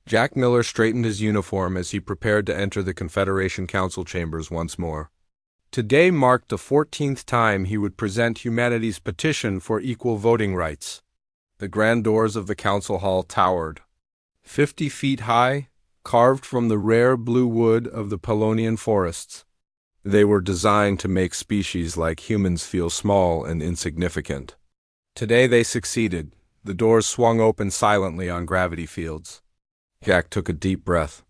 Jack Miller straightened his uniform as he prepared to enter the Confederation Council chambers once more. Today marked the 14th time he would present humanity's petition for equal voting rights. The grand doors of the council hall towered, 50 feet high, carved from the rare blue wood of the Polonian forests. They were designed to make species like humans feel small and insignificant. Today they succeeded. The doors swung open silently on gravity fields. Jack took a deep breath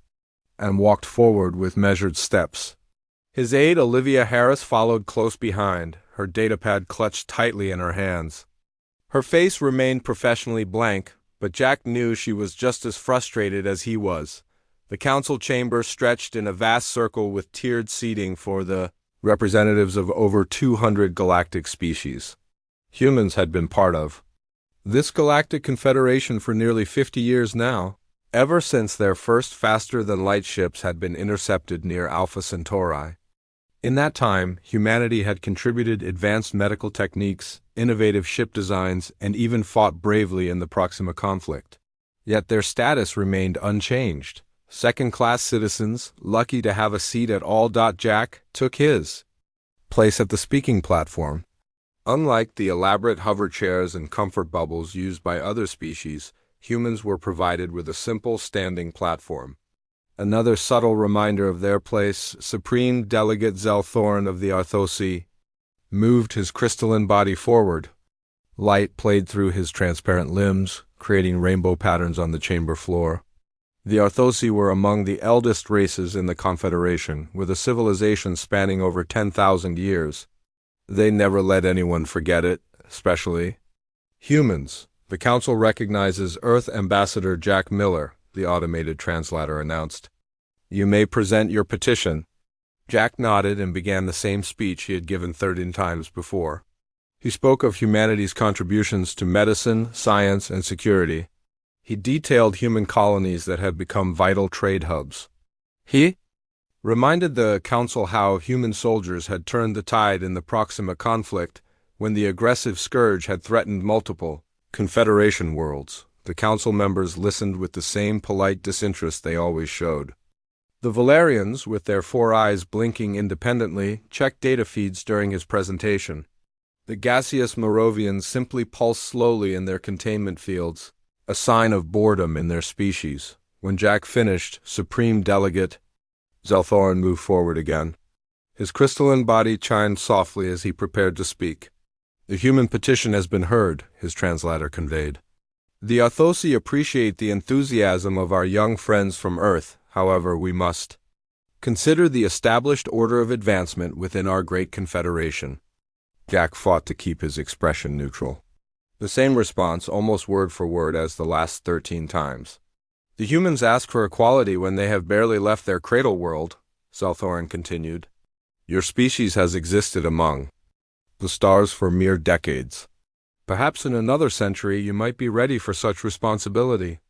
and walked forward with measured steps. His aide, Olivia Harris, followed close behind, her datapad clutched tightly in her hands. Her face remained professionally blank, but Jack knew she was just as frustrated as he was. The council chamber stretched in a vast circle with tiered seating for the representatives of over 200 galactic species. Humans had been part of this galactic confederation for nearly 50 years now, ever since their first faster-than-light ships had been intercepted near Alpha Centauri. In that time, humanity had contributed advanced medical techniques, innovative ship designs, and even fought bravely in the Proxima conflict. Yet their status remained unchanged. Second-class citizens, lucky to have a seat at all. Jack took his place at the speaking platform. Unlike the elaborate hover chairs and comfort bubbles used by other species, humans were provided with a simple standing platform. Another subtle reminder of their place, Supreme Delegate Zelthorn of the Arthosi moved his crystalline body forward. Light played through his transparent limbs, creating rainbow patterns on the chamber floor. The Arthosi were among the eldest races in the Confederation, with a civilization spanning over 10,000 years. They never let anyone forget it, especially humans. The Council recognizes Earth Ambassador Jack Miller, the automated translator announced. "You may present your petition." Jack nodded and began the same speech he had given 13 times before. He spoke of humanity's contributions to medicine, science, and security. He detailed human colonies that had become vital trade hubs. He reminded the Council how human soldiers had turned the tide in the Proxima conflict when the aggressive scourge had threatened multiple Confederation worlds. The Council members listened with the same polite disinterest they always showed. The Valerians, with their 4 eyes blinking independently, checked data feeds during his presentation. The gaseous Moravians simply pulsed slowly in their containment fields, a sign of boredom in their species. When Jack finished, Supreme Delegate Zelthorn moved forward again. His crystalline body chimed softly as he prepared to speak. "The human petition has been heard," his translator conveyed. "The Arthosi appreciate the enthusiasm of our young friends from Earth. However, we must consider the established order of advancement within our great confederation." Jack fought to keep his expression neutral. The same response, almost word for word as the last 13 times. "The humans ask for equality when they have barely left their cradle world," Zelthorn continued. "Your species has existed among the stars for mere decades. Perhaps in another century you might be ready for such responsibility."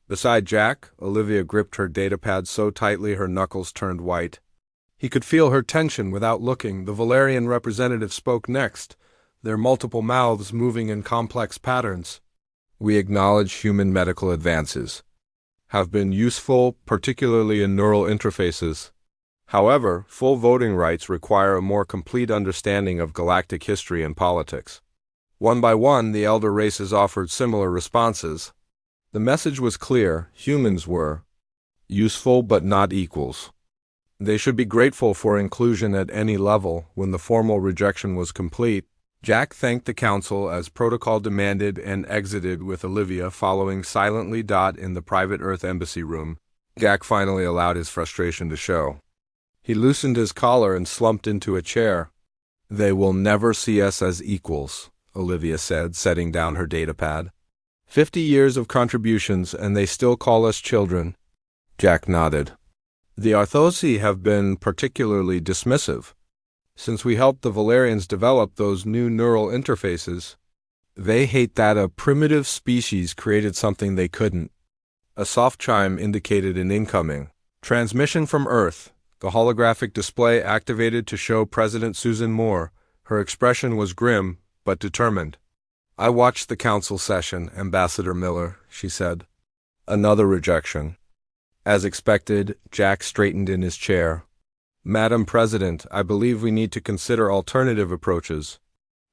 Beside Jack, Olivia gripped her datapad so tightly her knuckles turned white. He could feel her tension without looking. The Valerian representative spoke next, their multiple mouths moving in complex patterns. "We acknowledge human medical advances have been useful, particularly in neural interfaces. However, full voting rights require a more complete understanding of galactic history and politics." One by one, the elder races offered similar responses. The message was clear: humans were useful but not equals. They should be grateful for inclusion at any level. When the formal rejection was complete, Jack thanked the Council as protocol demanded and exited with Olivia following silently. In the private Earth Embassy room, Jack finally allowed his frustration to show. He loosened his collar and slumped into a chair. "They will never see us as equals," Olivia said, setting down her datapad. 50 years of contributions, and they still call us children." Jack nodded. "The Arthosi have been particularly dismissive. Since we helped the Valerians develop those new neural interfaces, they hate that a primitive species created something they couldn't." A soft chime indicated an incoming transmission from Earth. The holographic display activated to show President Susan Moore. Her expression was grim, but determined. "I watched the council session, Ambassador Miller," she said. "Another rejection. As expected, Jack straightened in his chair. Madam President, I believe we need to consider alternative approaches.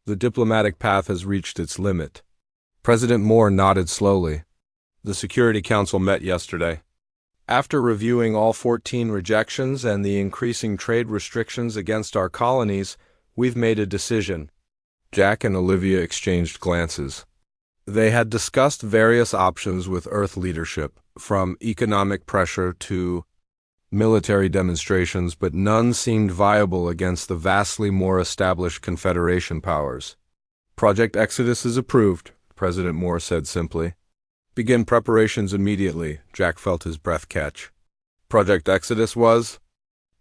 The diplomatic path has reached its limit. President Moore nodded slowly. The Security Council met yesterday. After reviewing all 14 rejections and the increasing trade restrictions against our colonies, we've made a decision. Jack and Olivia exchanged glances. They had discussed various options with Earth leadership, from economic pressure to military demonstrations, but none seemed viable against the vastly more established Confederation powers. Project Exodus is approved, President Moore said simply. Begin preparations immediately, Jack felt his breath catch. Project Exodus was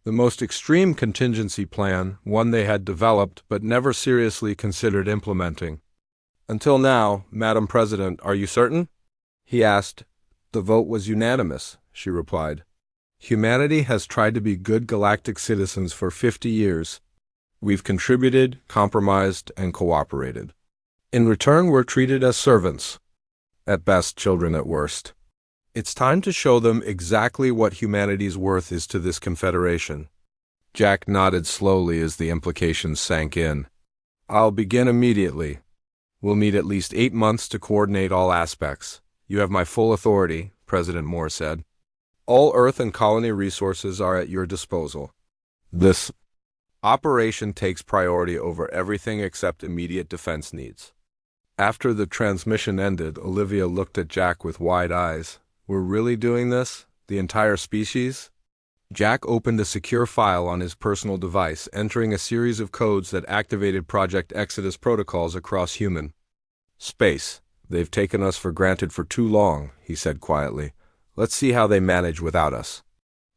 the most extreme contingency plan, one they had developed but never seriously considered implementing. Until now, Madam President, are you certain? He asked. The vote was unanimous, she replied. Humanity has tried to be good galactic citizens for 50 years. We've contributed, compromised, and cooperated. In return, we're treated as servants. At best, children at worst. It's time to show them exactly what humanity's worth is to this Confederation. Jack nodded slowly as the implications sank in. I'll begin immediately. We'll need at least 8 months to coordinate all aspects. You have my full authority, President Moore said. All Earth and colony resources are at your disposal. This operation takes priority over everything except immediate defense needs. After the transmission ended, Olivia looked at Jack with wide eyes. We're really doing this? The entire species? Jack opened a secure file on his personal device, entering a series of codes that activated Project Exodus protocols across human space. They've taken us for granted for too long, he said quietly. Let's see how they manage without us.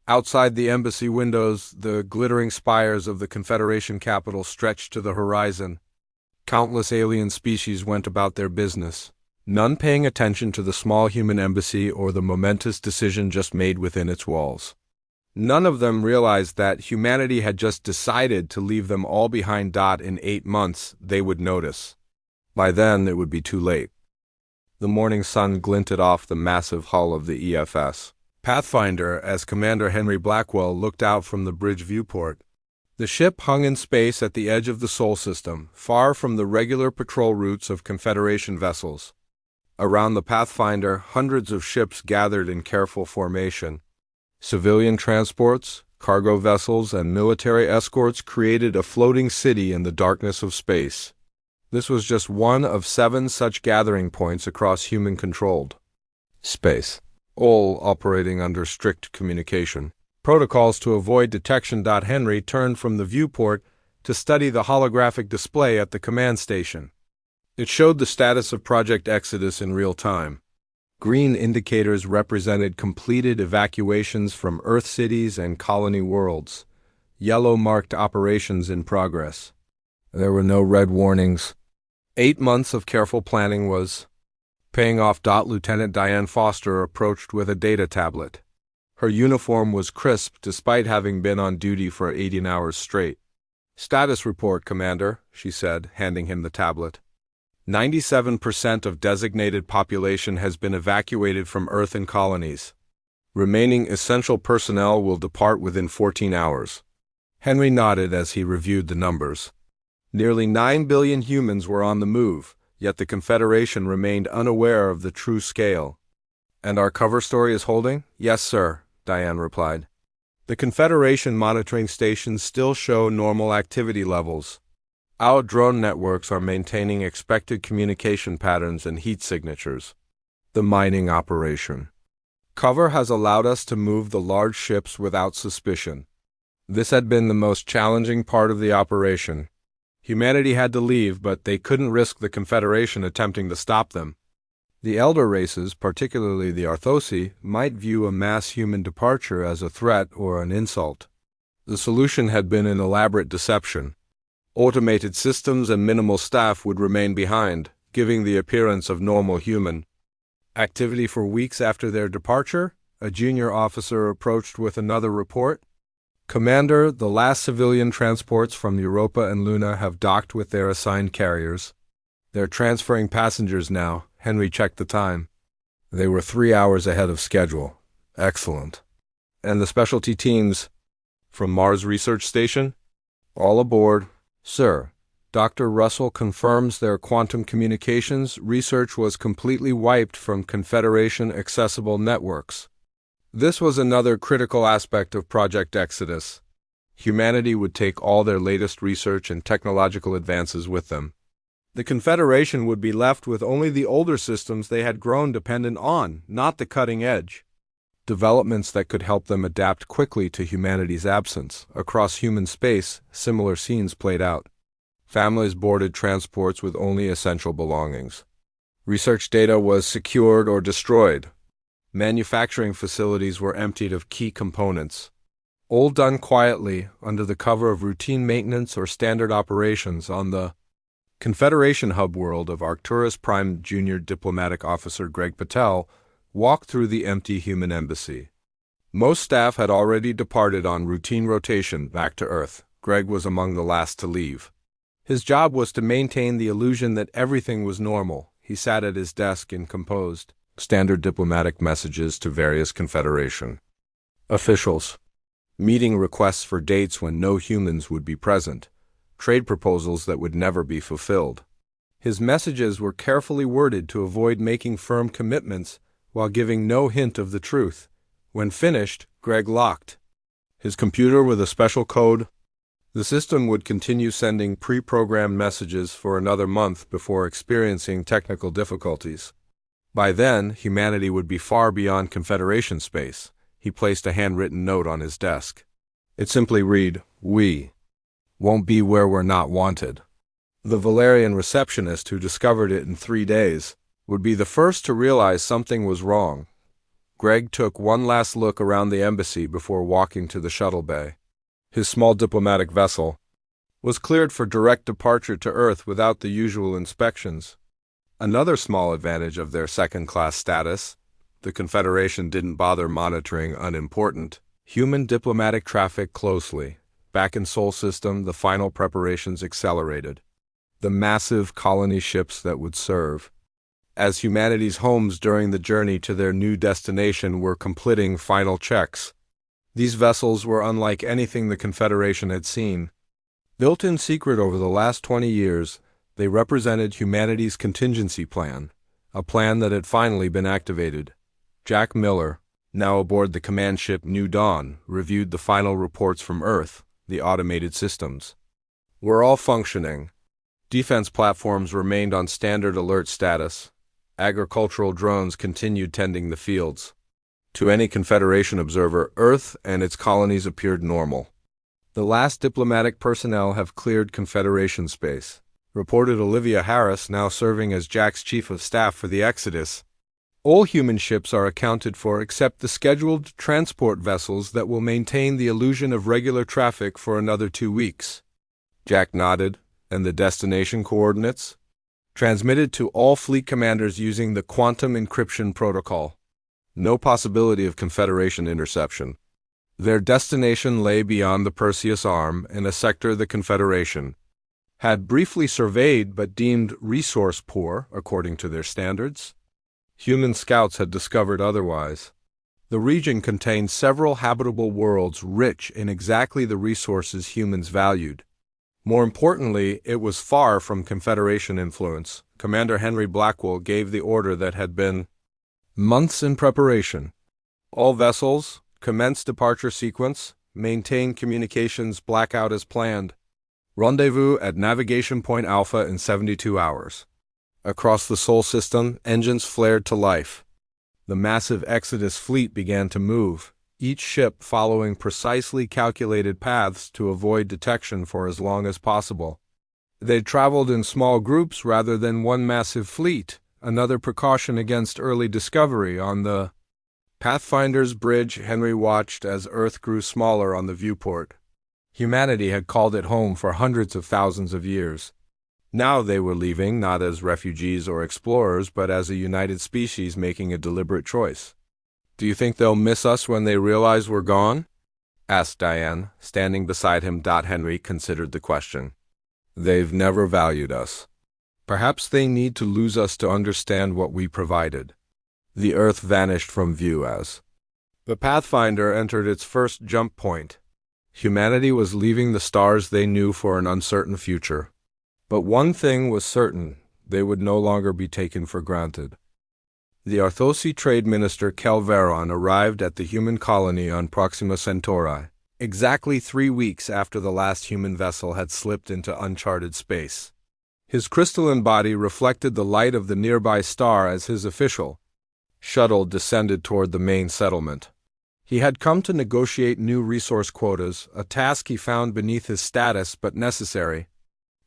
Outside the embassy windows, the glittering spires of the Confederation capital stretched to the horizon. Countless alien species went about their business, none paying attention to the small human embassy or the momentous decision just made within its walls. None of them realized that humanity had just decided to leave them all behind. In 8 months, they would notice. By then, it would be too late. The morning sun glinted off the massive hull of the EFS Pathfinder as Commander Henry Blackwell looked out from the bridge viewport. The ship hung in space at the edge of the Sol system, far from the regular patrol routes of Confederation vessels. Around the Pathfinder, hundreds of ships gathered in careful formation. Civilian transports, cargo vessels, and military escorts created a floating city in the darkness of space. This was just one of 7 such gathering points across human-controlled space, all operating under strict communication protocols to avoid detection. Henry turned from the viewport to study the holographic display at the command station. It showed the status of Project Exodus in real time. Green indicators represented completed evacuations from Earth cities and colony worlds. Yellow marked operations in progress. There were no red warnings. 8 months of careful planning was paying off. Lieutenant Diane Foster approached with a data tablet. Her uniform was crisp despite having been on duty for 18 hours straight. Status report, Commander, she said, handing him the tablet. 97% of designated population has been evacuated from Earth and colonies. Remaining essential personnel will depart within 14 hours. Henry nodded as he reviewed the numbers. Nearly 9 billion humans were on the move, yet the Confederation remained unaware of the true scale. And our cover story is holding? Yes, sir, Diane replied. The Confederation monitoring stations still show normal activity levels. Our drone networks are maintaining expected communication patterns and heat signatures. The mining operation. Cover has allowed us to move the large ships without suspicion. This had been the most challenging part of the operation. Humanity had to leave, but they couldn't risk the Confederation attempting to stop them. The elder races, particularly the Arthosi, might view a mass human departure as a threat or an insult. The solution had been an elaborate deception. Automated systems and minimal staff would remain behind, giving the appearance of normal human activity. For weeks after their departure, a junior officer approached with another report. Commander, the last civilian transports from Europa and Luna have docked with their assigned carriers. They're transferring passengers now. Henry checked the time. They were 3 hours ahead of schedule. Excellent. And the specialty teams from Mars Research Station? All aboard. Sir, Dr. Russell confirms their quantum communications research was completely wiped from Confederation-accessible networks. This was another critical aspect of Project Exodus. Humanity would take all their latest research and technological advances with them. The Confederation would be left with only the older systems they had grown dependent on, not the cutting edge. Developments that could help them adapt quickly to humanity's absence. Across human space, similar scenes played out. Families boarded transports with only essential belongings. Research data was secured or destroyed. Manufacturing facilities were emptied of key components. All done quietly, under the cover of routine maintenance or standard operations on the Confederation hub world of Arcturus Prime Junior Diplomatic Officer Greg Patel walked through the empty human embassy. Most staff had already departed on routine rotation back to Earth. Greg was among the last to leave. His job was to maintain the illusion that everything was normal. He sat at his desk and composed standard diplomatic messages to various Confederation officials, meeting requests for dates when no humans would be present, trade proposals that would never be fulfilled. His messages were carefully worded to avoid making firm commitments while giving no hint of the truth. When finished, Greg locked his computer with a special code. The system would continue sending pre-programmed messages for another month before experiencing technical difficulties. By then, humanity would be far beyond Confederation space. He placed a handwritten note on his desk. It simply read, "We won't be where we're not wanted." The Valerian receptionist who discovered it in 3 days would be the first to realize something was wrong. Greg took one last look around the embassy before walking to the shuttle bay. His small diplomatic vessel was cleared for direct departure to Earth without the usual inspections. Another small advantage of their second-class status, the Confederation didn't bother monitoring unimportant human diplomatic traffic closely. Back in Sol System, the final preparations accelerated. The massive colony ships that would serve as humanity's homes during the journey to their new destination were completing final checks. These vessels were unlike anything the Confederation had seen. Built in secret over the last 20 years, they represented humanity's contingency plan, a plan that had finally been activated. Jack Miller, now aboard the command ship New Dawn, reviewed the final reports from Earth. The automated systems were all functioning. Defense platforms remained on standard alert status. Agricultural drones continued tending the fields. To any Confederation observer, Earth and its colonies appeared normal. The last diplomatic personnel have cleared Confederation space, reported Olivia Harris, now serving as Jack's chief of staff for the Exodus. All human ships are accounted for except the scheduled transport vessels that will maintain the illusion of regular traffic for another 2 weeks. Jack nodded. And the destination coordinates? Transmitted to all fleet commanders using the quantum encryption protocol. No possibility of Confederation interception. Their destination lay beyond the Perseus Arm in a sector the Confederation had briefly surveyed but deemed resource poor according to their standards. Human scouts had discovered otherwise. The region contained several habitable worlds rich in exactly the resources humans valued. More importantly, it was far from Confederation influence. Commander Henry Blackwell gave the order that had been months in preparation. All vessels, commence departure sequence, maintain communications blackout as planned. Rendezvous at Navigation Point Alpha in 72 hours. Across the Sol System, engines flared to life. The massive Exodus fleet began to move, each ship following precisely calculated paths to avoid detection for as long as possible. They traveled in small groups rather than one massive fleet, another precaution against early discovery. On the Pathfinder's bridge, Henry watched as Earth grew smaller on the viewport. Humanity had called it home for hundreds of thousands of years. Now they were leaving, not as refugees or explorers, but as a united species making a deliberate choice. "Do you think they'll miss us when they realize we're gone?" asked Diane, standing beside him. Henry considered the question. "They've never valued us. Perhaps they need to lose us to understand what we provided." The Earth vanished from view as The Pathfinder entered its first jump point. Humanity was leaving the stars they knew for an uncertain future. But one thing was certain: they would no longer be taken for granted. The Arthosi Trade Minister Kelvaron arrived at the human colony on Proxima Centauri, exactly 3 weeks after the last human vessel had slipped into uncharted space. His crystalline body reflected the light of the nearby star as his official shuttle descended toward the main settlement. He had come to negotiate new resource quotas, a task he found beneath his status but necessary.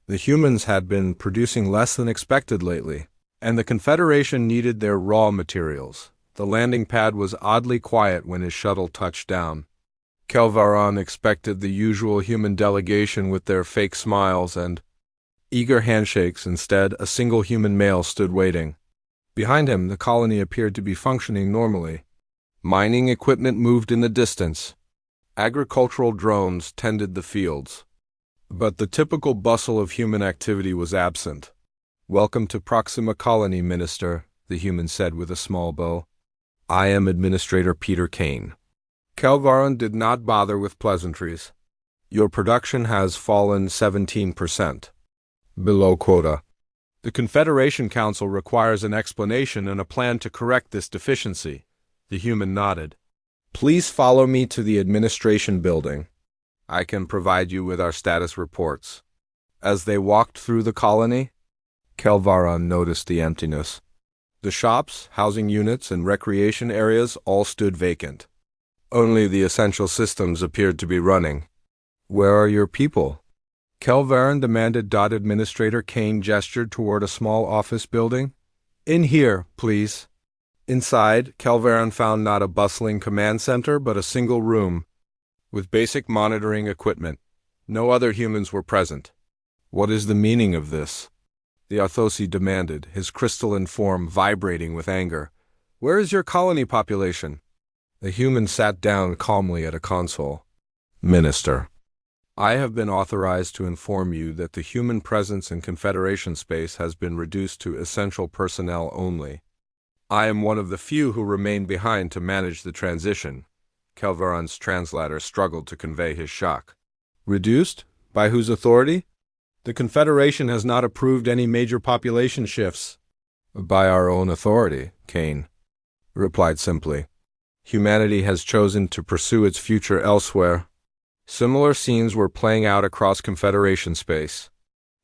The humans had been producing less than expected lately, and the Confederation needed their raw materials. The landing pad was oddly quiet when his shuttle touched down. Kelvaron expected the usual human delegation with their fake smiles and eager handshakes. Instead, a single human male stood waiting. Behind him, the colony appeared to be functioning normally. Mining equipment moved in the distance. Agricultural drones tended the fields. But the typical bustle of human activity was absent. "Welcome to Proxima Colony, Minister," the human said with a small bow. "I am Administrator Peter Kane." Kelvaron did not bother with pleasantries. "Your production has fallen 17%. Below quota. The Confederation Council requires an explanation and a plan to correct this deficiency." The human nodded. "Please follow me to the administration building. I can provide you with our status reports." As they walked through the colony, Kelvaron noticed the emptiness. The shops, housing units, and recreation areas all stood vacant. Only the essential systems appeared to be running. "Where are your people?" Kelvaron demanded. Administrator Kane gestured toward a small office building. "In here, please." Inside, Kelvaron found not a bustling command center, but a single room with basic monitoring equipment. No other humans were present. "What is the meaning of this?" the Arthosi demanded, his crystalline form vibrating with anger. "Where is your colony population?" The human sat down calmly at a console. "Minister, I have been authorized to inform you that the human presence in Confederation space has been reduced to essential personnel only. I am one of the few who remain behind to manage the transition." Kelvaron's translator struggled to convey his shock. "Reduced? By whose authority?" "The Confederation has not approved any major population shifts." "By our own authority," Kane replied simply. "Humanity has chosen to pursue its future elsewhere." Similar scenes were playing out across Confederation space.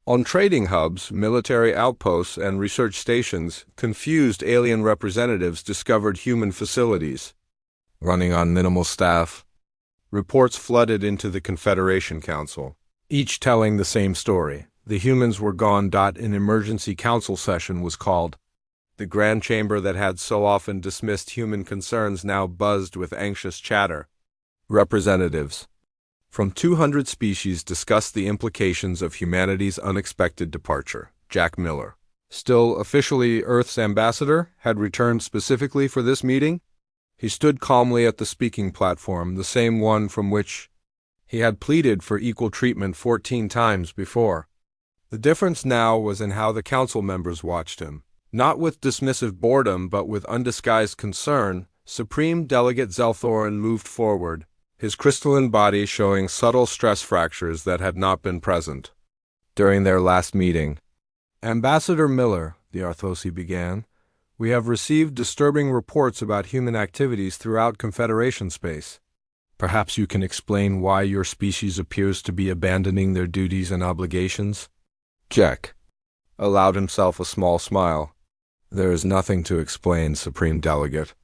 On trading hubs, military outposts, and research stations, confused alien representatives discovered human facilities running on minimal staff. Reports flooded into the Confederation Council, each telling the same story. The humans were gone. An emergency council session was called. The Grand Chamber that had so often dismissed human concerns now buzzed with anxious chatter. Representatives from 200 species discussed the implications of humanity's unexpected departure. Jack Miller, still officially Earth's ambassador, had returned specifically for this meeting. He stood calmly at the speaking platform, the same one from which he had pleaded for equal treatment 14 times before. The difference now was in how the council members watched him. Not with dismissive boredom, but with undisguised concern, Supreme Delegate Zelthorin moved forward, his crystalline body showing subtle stress fractures that had not been present during their last meeting. "Ambassador Miller," the Arthosi began, "we have received disturbing reports about human activities throughout Confederation space. Perhaps you can explain why your species appears to be abandoning their duties and obligations?" Jack allowed himself a small smile. "There is nothing to explain, Supreme Delegate.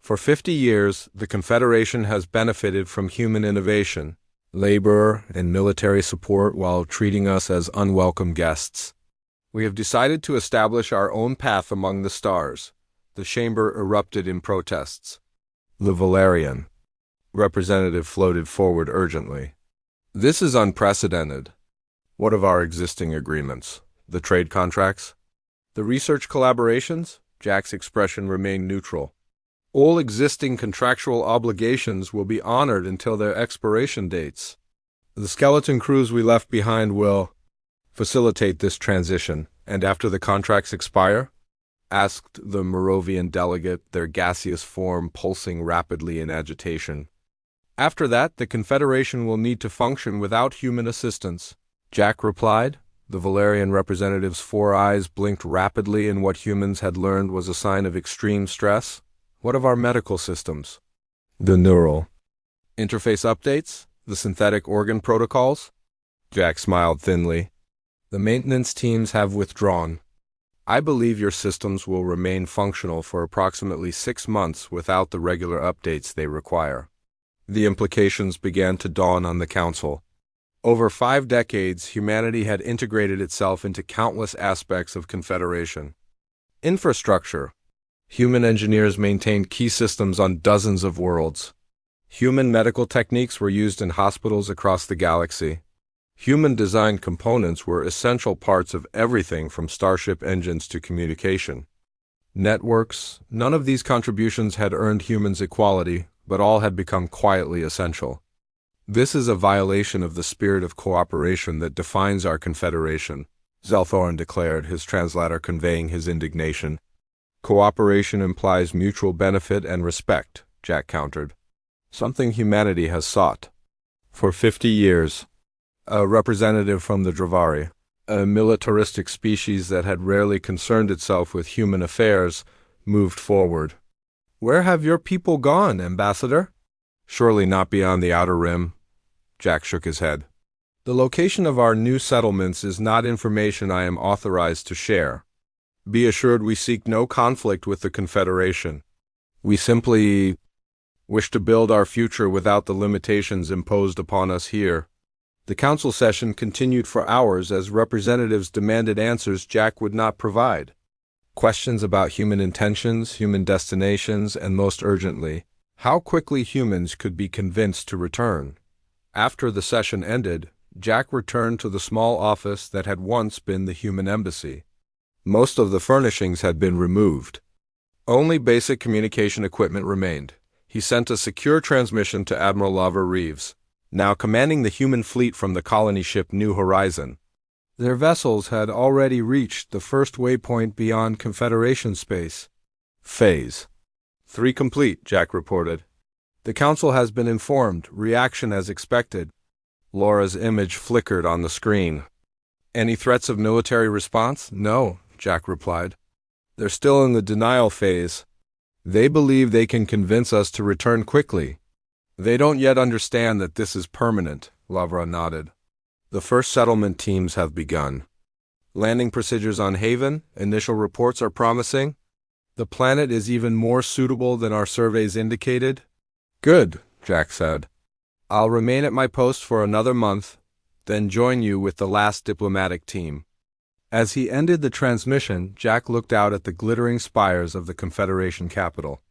For 50 years, the Confederation has benefited from human innovation, labor, and military support while treating us as unwelcome guests. We have decided to establish our own path among the stars." The chamber erupted in protests. The Valerian representative floated forward urgently. "This is unprecedented. What of our existing agreements? The trade contracts? The research collaborations?" Jack's expression remained neutral. "All existing contractual obligations will be honored until their expiration dates. The skeleton crews we left behind will facilitate this transition." "And after the contracts expire?" asked the Moravian delegate, their gaseous form pulsing rapidly in agitation. After that, the Confederation will need to function without human assistance, Jack replied. The Valerian representative's 4 eyes blinked rapidly in what humans had learned was a sign of extreme stress. What of our medical systems? The neural interface updates? The synthetic organ protocols? Jack smiled thinly. The maintenance teams have withdrawn. I believe your systems will remain functional for approximately 6 months without the regular updates they require. The implications began to dawn on the Council. Over 5 decades, humanity had integrated itself into countless aspects of Confederation. Infrastructure. Human engineers maintained key systems on dozens of worlds. Human medical techniques were used in hospitals across the galaxy. Human-designed components were essential parts of everything from starship engines to communication. Networks. None of these contributions had earned humans equality, but all had become quietly essential. This is a violation of the spirit of cooperation that defines our Confederation, Zelthorn declared, his translator conveying his indignation. Cooperation implies mutual benefit and respect, Jack countered. Something humanity has sought. For 50 years, a representative from the Dravari, a militaristic species that had rarely concerned itself with human affairs, moved forward. Where have your people gone, Ambassador? Surely not beyond the Outer Rim. Jack shook his head. The location of our new settlements is not information I am authorized to share. Be assured we seek no conflict with the Confederation. We simply wish to build our future without the limitations imposed upon us here. The council session continued for hours as representatives demanded answers Jack would not provide. Questions about human intentions, human destinations, and most urgently, how quickly humans could be convinced to return. After the session ended, Jack returned to the small office that had once been the human embassy. Most of the furnishings had been removed. Only basic communication equipment remained. He sent a secure transmission to Admiral Lava Reeves, now commanding the human fleet from the colony ship New Horizon. Their vessels had already reached the first waypoint beyond Confederation space. Phase 3 complete, Jack reported. The Council has been informed. Reaction as expected. Laura's image flickered on the screen. Any threats of military response? No, Jack replied. They're still in the denial phase. They believe they can convince us to return quickly. They don't yet understand that this is permanent, Lavra nodded. The first settlement teams have begun. Landing procedures on Haven, initial reports are promising. The planet is even more suitable than our surveys indicated. Good, Jack said. I'll remain at my post for another month, then join you with the last diplomatic team. As he ended the transmission, Jack looked out at the glittering spires of the Confederation capital.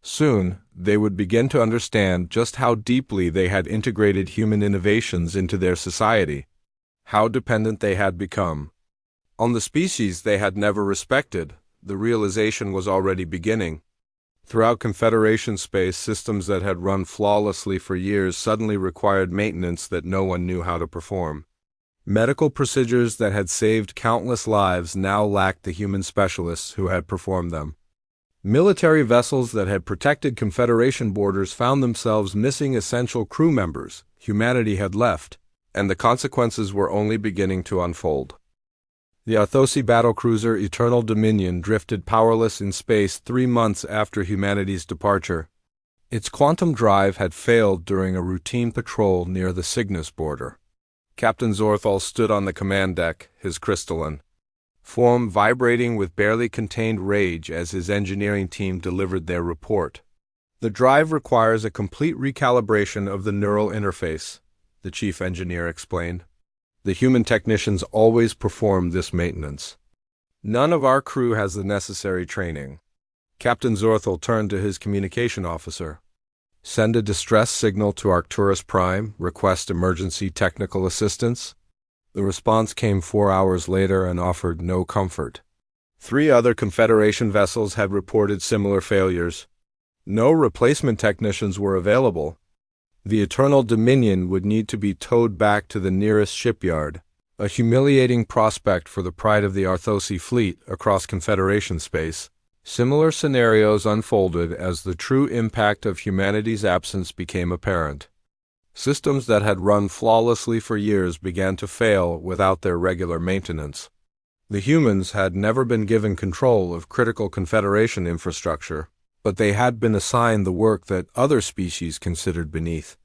Soon, they would begin to understand just how deeply they had integrated human innovations into their society, how dependent they had become. On the species they had never respected, the realization was already beginning. Throughout Confederation space, systems that had run flawlessly for years suddenly required maintenance that no one knew how to perform. Medical procedures that had saved countless lives now lacked the human specialists who had performed them. Military vessels that had protected Confederation borders found themselves missing essential crew members. Humanity had left, and the consequences were only beginning to unfold. The Arthosi battlecruiser Eternal Dominion drifted powerless in space 3 months after humanity's departure. Its quantum drive had failed during a routine patrol near the Cygnus border. Captain Zorthal stood on the command deck, his crystalline form vibrating with barely contained rage as his engineering team delivered their report. The drive requires a complete recalibration of the neural interface, the chief engineer explained. The human technicians always perform this maintenance. None of our crew has the necessary training. Captain Zorthal turned to his communication officer. Send a distress signal to Arcturus Prime, request emergency technical assistance. The response came 4 hours later and offered no comfort. 3 other Confederation vessels had reported similar failures. No replacement technicians were available. The Eternal Dominion would need to be towed back to the nearest shipyard. a humiliating prospect for the pride of the Arthosi fleet across Confederation space. Similar scenarios unfolded as the true impact of humanity's absence became apparent. Systems that had run flawlessly for years began to fail without their regular maintenance. The humans had never been given control of critical Confederation infrastructure, but they had been assigned the work that other species considered beneath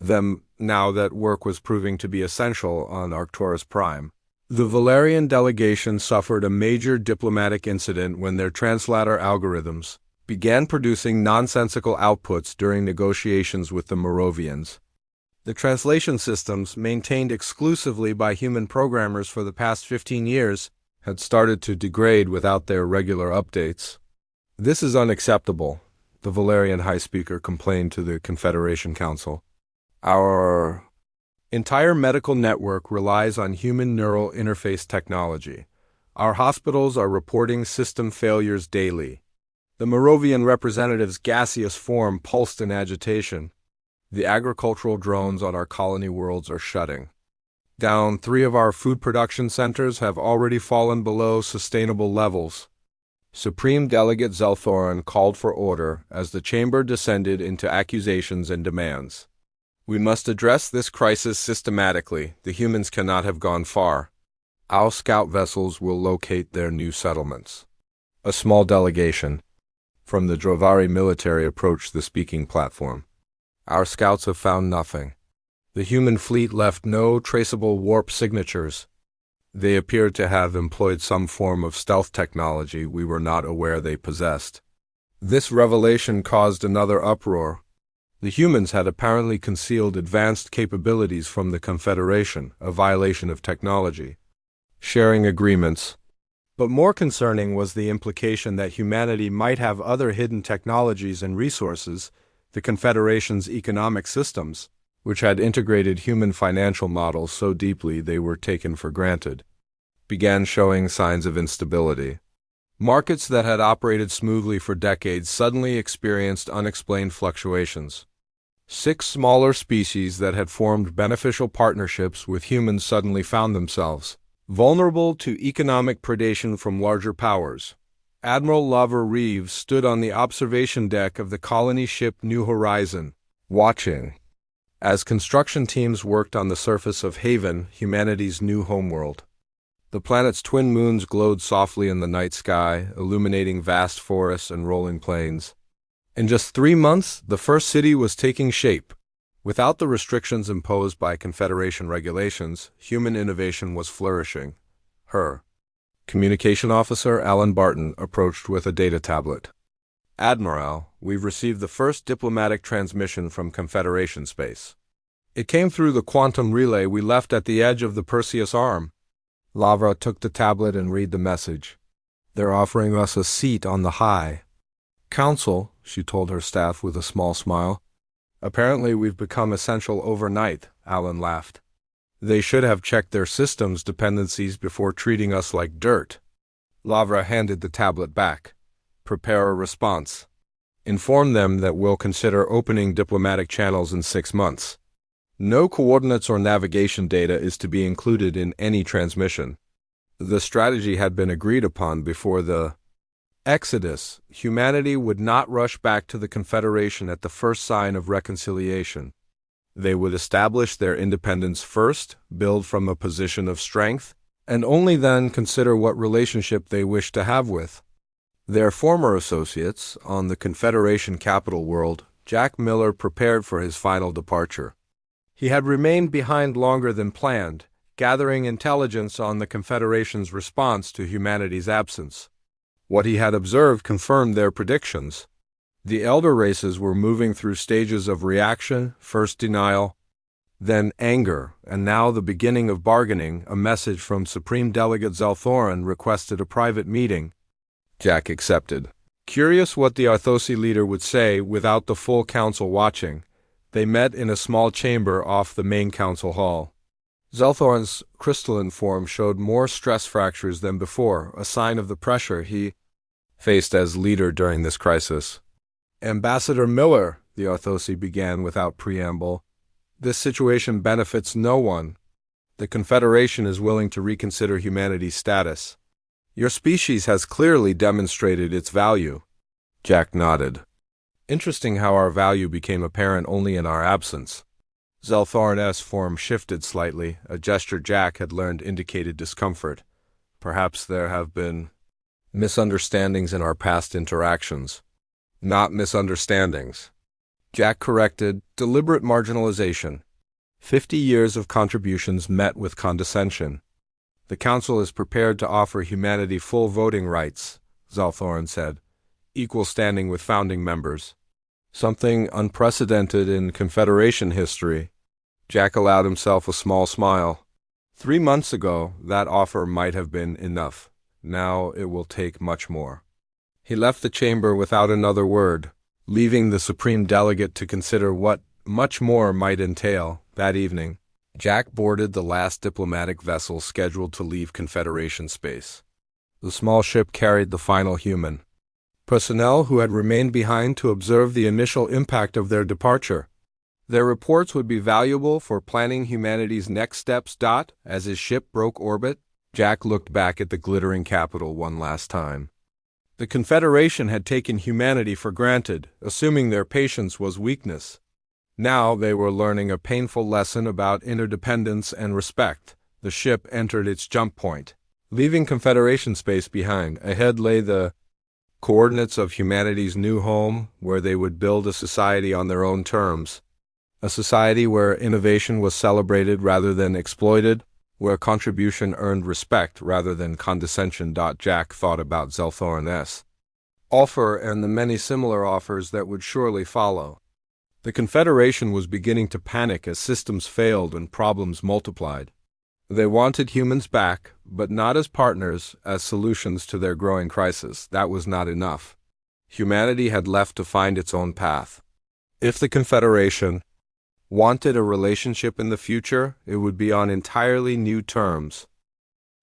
them. Now that work was proving to be essential on Arcturus Prime. The Valerian delegation suffered a major diplomatic incident when their translator algorithms began producing nonsensical outputs during negotiations with the Moravians. The translation systems, maintained exclusively by human programmers for the past 15 years, had started to degrade without their regular updates. "This is unacceptable," the Valerian High Speaker complained to the Confederation Council. "Our entire medical network relies on human neural interface technology. Our hospitals are reporting system failures daily." The Moravian representative's gaseous form pulsed in agitation. "The agricultural drones on our colony worlds are shutting down. 3 of our food production centers have already fallen below sustainable levels." Supreme Delegate Zelthorin called for order as the chamber descended into accusations and demands. "We must address this crisis systematically. The humans cannot have gone far. Our scout vessels will locate their new settlements." A small delegation from the Drovari military approached the speaking platform. "Our scouts have found nothing. The human fleet left no traceable warp signatures. They appeared to have employed some form of stealth technology we were not aware they possessed." This revelation caused another uproar. The humans had apparently concealed advanced capabilities from the Confederation, a violation of technology sharing agreements. But more concerning was the implication that humanity might have other hidden technologies and resources. The Confederation's economic systems, which had integrated human financial models so deeply they were taken for granted, began showing signs of instability. Markets that had operated smoothly for decades suddenly experienced unexplained fluctuations. 6 smaller species that had formed beneficial partnerships with humans suddenly found themselves vulnerable to economic predation from larger powers. Admiral Lavra Reeves stood on the observation deck of the colony ship New Horizon, watching as construction teams worked on the surface of Haven, humanity's new homeworld. The planet's twin moons glowed softly in the night sky, illuminating vast forests and rolling plains. In just 3 months, the first city was taking shape. Without the restrictions imposed by Confederation regulations, human innovation was flourishing. Her communication officer, Alan Barton, approached with a data tablet. "Admiral, we've received the first diplomatic transmission from Confederation space. It came through the quantum relay we left at the edge of the Perseus Arm." Lavra took the tablet and read the message. "They're offering us a seat on the High Council," she told her staff with a small smile. "Apparently we've become essential overnight," Alan laughed. "They should have checked their systems dependencies before treating us like dirt." Lavra handed the tablet back. "Prepare a response. Inform them that we'll consider opening diplomatic channels in 6 months. No coordinates or navigation data is to be included in any transmission." The strategy had been agreed upon before the Exodus. Humanity would not rush back to the Confederation at the first sign of reconciliation. They would establish their independence first, build from a position of strength, and only then consider what relationship they wish to have with their former associates. On the Confederation capital world, Jack Miller prepared for his final departure. He had remained behind longer than planned, gathering intelligence on the Confederation's response to humanity's absence. What he had observed confirmed their predictions. The elder races were moving through stages of reaction, first denial, then anger, and now the beginning of bargaining. A message from Supreme Delegate Zelthorin requested a private meeting. Jack accepted. Curious what the Arthosi leader would say without the full council watching, they met in a small chamber off the main council hall. Zelthorin's crystalline form showed more stress fractures than before, a sign of the pressure he faced as leader during this crisis. "Ambassador Miller," the Arthosi began without preamble, "this situation benefits no one. The Confederation is willing to reconsider humanity's status. Your species has clearly demonstrated its value. Jack nodded. Interesting how our value became apparent only in our absence. Zelthorn's form shifted slightly, a gesture Jack had learned indicated discomfort. Perhaps there have been misunderstandings in our past interactions. Not misunderstandings. Jack corrected, deliberate marginalization. 50 years of contributions met with condescension. The Council is prepared to offer humanity full voting rights, Zelthorn said, equal standing with founding members. Something unprecedented in Confederation history. Jack allowed himself a small smile. 3 months ago, that offer might have been enough. Now it will take much more. He left the chamber without another word, leaving the Supreme Delegate to consider what much more might entail. That evening, Jack boarded the last diplomatic vessel scheduled to leave Confederation space. The small ship carried the final human. Personnel who had remained behind to observe the initial impact of their departure. Their reports would be valuable for planning humanity's next steps. As his ship broke orbit, Jack looked back at the glittering capital one last time. The Confederation had taken humanity for granted, assuming their patience was weakness. Now they were learning a painful lesson about interdependence and respect. The ship entered its jump point. Leaving Confederation space behind, ahead lay the coordinates of humanity's new home, where they would build a society on their own terms. A society where innovation was celebrated rather than exploited, where contribution earned respect rather than condescension. Jack thought about Zelthorn's offer and the many similar offers that would surely follow. The Confederation was beginning to panic as systems failed and problems multiplied. They wanted humans back, but not as partners, as solutions to their growing crisis. That was not enough. Humanity had left to find its own path. If the Confederation wanted a relationship in the future, it would be on entirely new terms.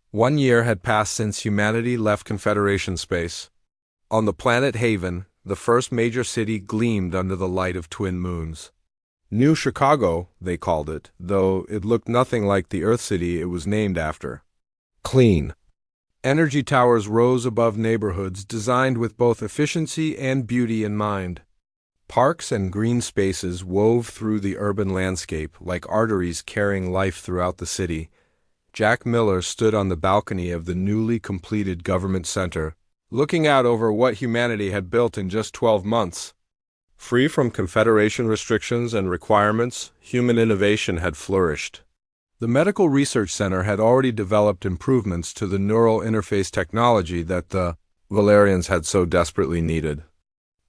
1 year had passed since humanity left Confederation space. On the planet Haven, the first major city gleamed under the light of twin moons. New Chicago, they called it, though it looked nothing like the Earth city it was named after. Clean. Energy towers rose above neighborhoods designed with both efficiency and beauty in mind. Parks and green spaces wove through the urban landscape like arteries carrying life throughout the city. Jack Miller stood on the balcony of the newly completed government center, looking out over what humanity had built in just 12 months. Free from Confederation restrictions and requirements, human innovation had flourished. The Medical Research Center had already developed improvements to the neural interface technology that the Valerians had so desperately needed.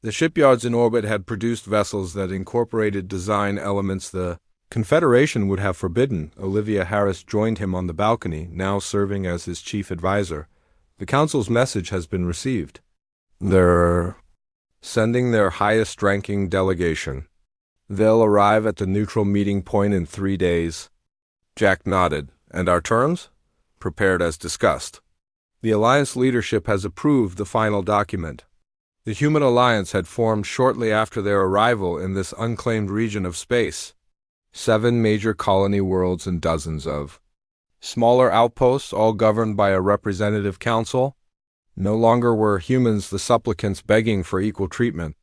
The shipyards in orbit had produced vessels that incorporated design elements the Confederation would have forbidden. Olivia Harris joined him on the balcony, now serving as his chief advisor. The Council's message has been received. They're sending their highest-ranking delegation. They'll arrive at the neutral meeting point in 3 days. Jack nodded. And our terms? Prepared as discussed. The Alliance leadership has approved the final document. The Human Alliance had formed shortly after their arrival in this unclaimed region of space. 7 major colony worlds and dozens of smaller outposts, all governed by a representative council. No longer were humans the supplicants begging for equal treatment.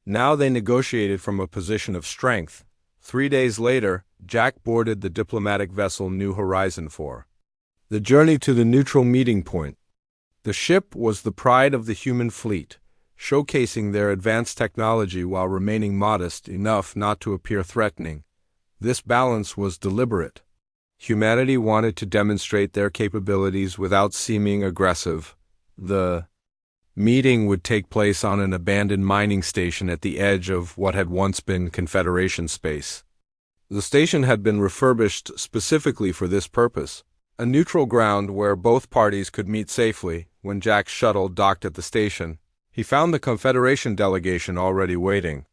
Now they negotiated from a position of strength. 3 days later, Jack boarded the diplomatic vessel New Horizon 4. The journey to the neutral meeting point. The ship was the pride of the human fleet, showcasing their advanced technology while remaining modest enough not to appear threatening. This balance was deliberate. Humanity wanted to demonstrate their capabilities without seeming aggressive. The meeting would take place on an abandoned mining station at the edge of what had once been Confederation space. The station had been refurbished specifically for this purpose, a neutral ground where both parties could meet safely. When Jack's shuttle docked at the station, he found the Confederation delegation already waiting.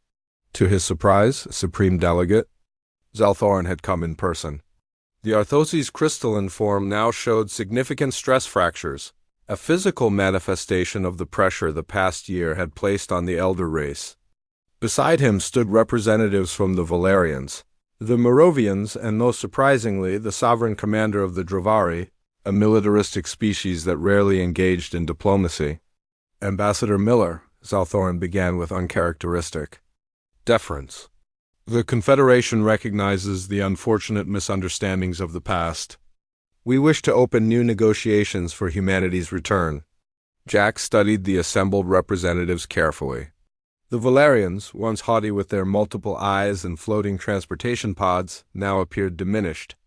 To his surprise, Supreme Delegate Zelthorn had come in person. The Arthosi's crystalline form now showed significant stress fractures, a physical manifestation of the pressure the past year had placed on the elder race. Beside him stood representatives from the Valerians. The Moravians, and most surprisingly, the sovereign commander of the Dravari, a militaristic species that rarely engaged in diplomacy. Ambassador Miller, Zalthorn began with uncharacteristic deference. The Confederation recognizes the unfortunate misunderstandings of the past. We wish to open new negotiations for humanity's return. Jack studied the assembled representatives carefully. The Valerians, once haughty with their multiple eyes and floating transportation pods, now appeared diminished.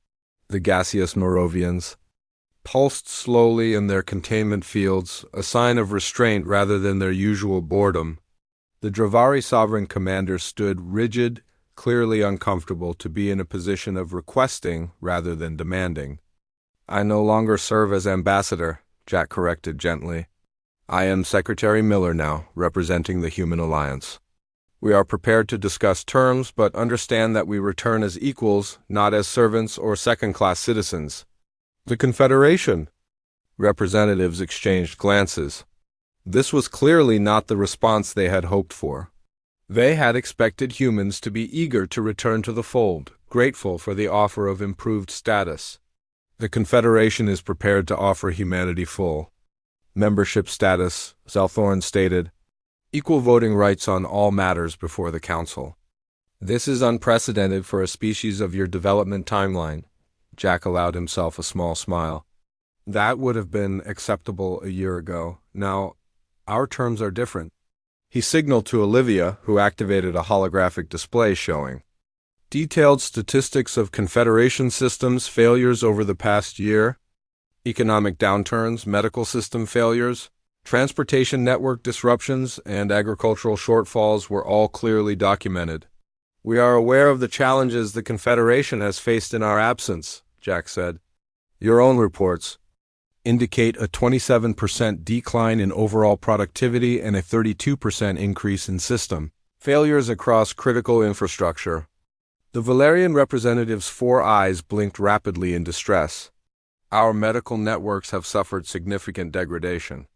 The gaseous Moravians pulsed slowly in their containment fields, a sign of restraint rather than their usual boredom. The Dravari sovereign commander stood rigid, clearly uncomfortable to be in a position of requesting rather than demanding. "I no longer serve as ambassador," Jack corrected gently. "I am Secretary Miller now, representing the Human Alliance. We are prepared to discuss terms, but understand that we return as equals, not as servants or second-class citizens." The Confederation representatives exchanged glances. This was clearly not the response they had hoped for. They had expected humans to be eager to return to the fold, grateful for the offer of improved status. The Confederation is prepared to offer humanity full membership status, Zalthorn stated. Equal voting rights on all matters before the Council. This is unprecedented for a species of your development timeline. Jack allowed himself a small smile. That would have been acceptable a year ago. Now, our terms are different. He signaled to Olivia, who activated a holographic display showing detailed statistics of Confederation systems failures over the past year, economic downturns, medical system failures, transportation network disruptions, and agricultural shortfalls were all clearly documented. "We are aware of the challenges the Confederation has faced in our absence," Jack said. "Your own reports indicate a 27% decline in overall productivity and a 32% increase in system failures across critical infrastructure." The Valerian representative's 4 eyes blinked rapidly in distress. "Our medical networks have suffered significant degradation.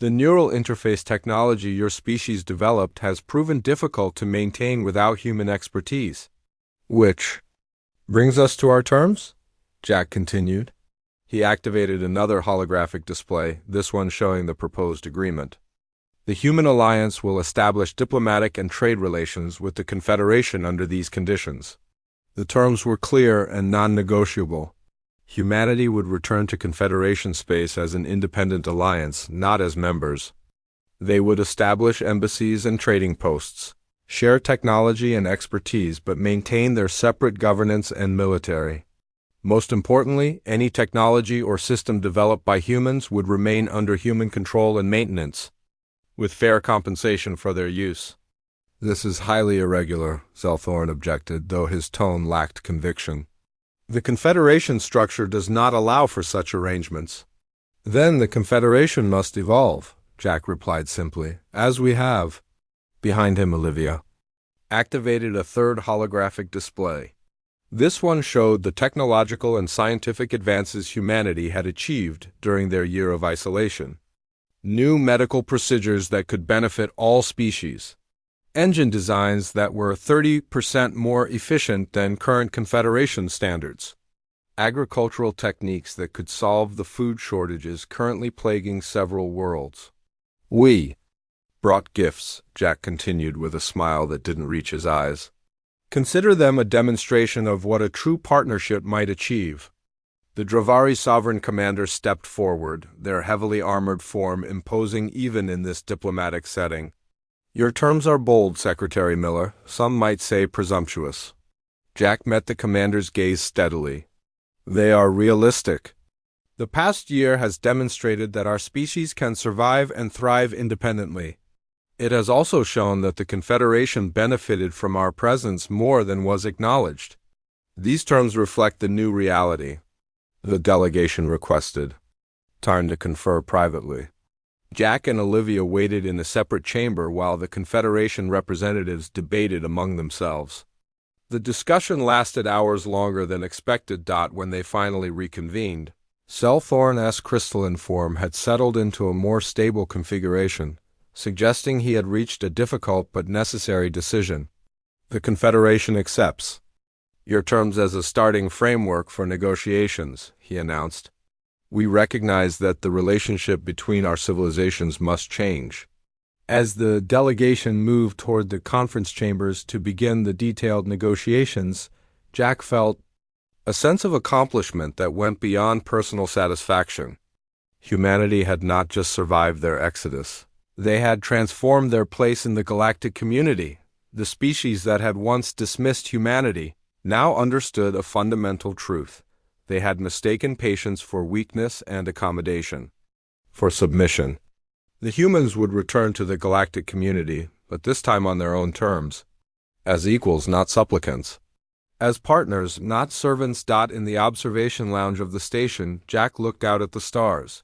The neural interface technology your species developed has proven difficult to maintain without human expertise." "Which brings us to our terms?" Jack continued. He activated another holographic display, this one showing the proposed agreement. "The Human Alliance will establish diplomatic and trade relations with the Confederation under these conditions." The terms were clear and non-negotiable. Humanity would return to Confederation space as an independent alliance, not as members. They would establish embassies and trading posts, share technology and expertise, but maintain their separate governance and military. Most importantly, any technology or system developed by humans would remain under human control and maintenance, with fair compensation for their use. "This is highly irregular," Zalthorn objected, though his tone lacked conviction. "The Confederation structure does not allow for such arrangements." "Then the Confederation must evolve," Jack replied simply, "as we have." Behind him, Olivia activated a third holographic display. This one showed the technological and scientific advances humanity had achieved during their year of isolation. New medical procedures that could benefit all species. Engine designs that were 30% more efficient than current Confederation standards. Agricultural techniques that could solve the food shortages currently plaguing several worlds. "We brought gifts," Jack continued with a smile that didn't reach his eyes. "Consider them a demonstration of what a true partnership might achieve." The Dravari sovereign commander stepped forward, their heavily armored form imposing even in this diplomatic setting. "Your terms are bold, Secretary Miller, some might say presumptuous." Jack met the commander's gaze steadily. "They are realistic. The past year has demonstrated that our species can survive and thrive independently. It has also shown that the Confederation benefited from our presence more than was acknowledged. These terms reflect the new reality." The delegation requested time to confer privately. Jack and Olivia waited in a separate chamber while the Confederation representatives debated among themselves. The discussion lasted hours longer than expected. When they finally reconvened, Zalthorn's crystalline form had settled into a more stable configuration, suggesting he had reached a difficult but necessary decision. "The Confederation accepts Your terms as a starting framework for negotiations, he announced. We recognize that the relationship between our civilizations must change. As the delegation moved toward the conference chambers to begin the detailed negotiations, Jack felt a sense of accomplishment that went beyond personal satisfaction. Humanity had not just survived their exodus. They had transformed their place in the galactic community. The species that had once dismissed humanity now understood a fundamental truth. They had mistaken patience for weakness and accommodation, for submission. The humans would return to the galactic community, but this time on their own terms. As equals, not supplicants. As partners, not servants. In the observation lounge of the station, Jack looked out at the stars.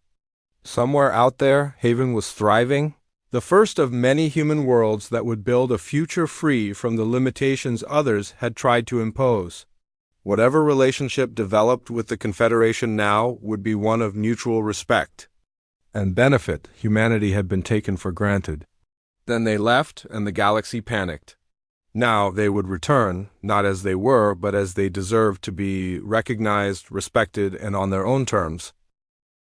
Somewhere out there, Haven was thriving, the first of many human worlds that would build a future free from the limitations others had tried to impose. Whatever relationship developed with the Confederation now would be one of mutual respect and benefit. Humanity had been taken for granted. Then they left, and the galaxy panicked. Now they would return, not as they were, but as they deserved to be recognized, respected, and on their own terms.